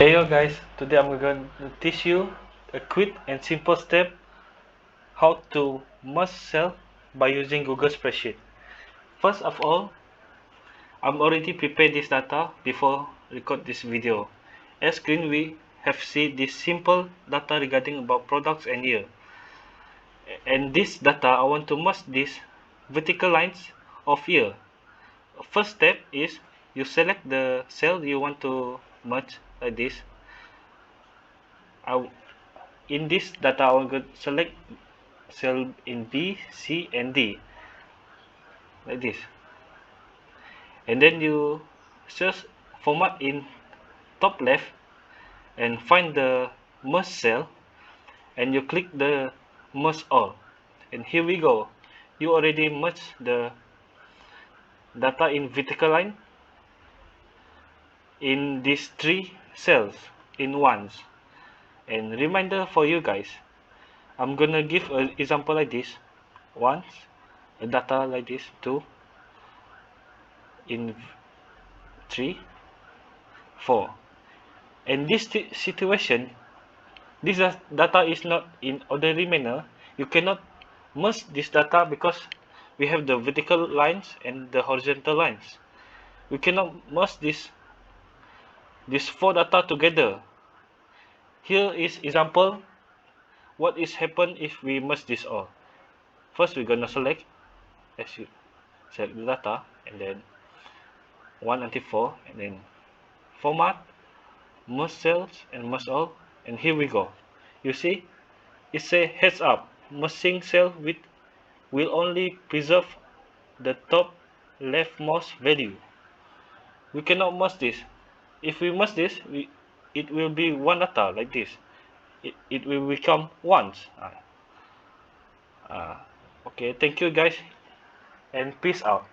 Hey yo guys, today I'm going to teach you a quick and simple step how to merge cell by using Google Spreadsheet. First of all, I'm already prepared this data before record this video. As screen we have seen this simple data regarding about products and year. And this data I want to merge these vertical lines of year. First step is you select the cell you want to merge like this. In this data, I will select cell in B, C, and D, like this. And then you search format in top left and find the merge cell, and you click the merge all. And here we go. You already merged the data in vertical line in these three cells in ones. And reminder for you guys, I'm gonna give an example like this. Once, a data like this, two, in 3, 4. In this situation, this data is not in orderly manner. You cannot merge this data because we have the vertical lines and the horizontal lines. We cannot merge these four data together. Here is example what is happen if we merge this all. First we're gonna select select the data, and then 1 until 4, and then format, merge cells, and merge all. And here we go. You see, it says heads up, merging cell with will only preserve the top leftmost value. We cannot merge this. If we merge this, it will be one data like this. It will become ones. Okay, thank you guys, and peace out.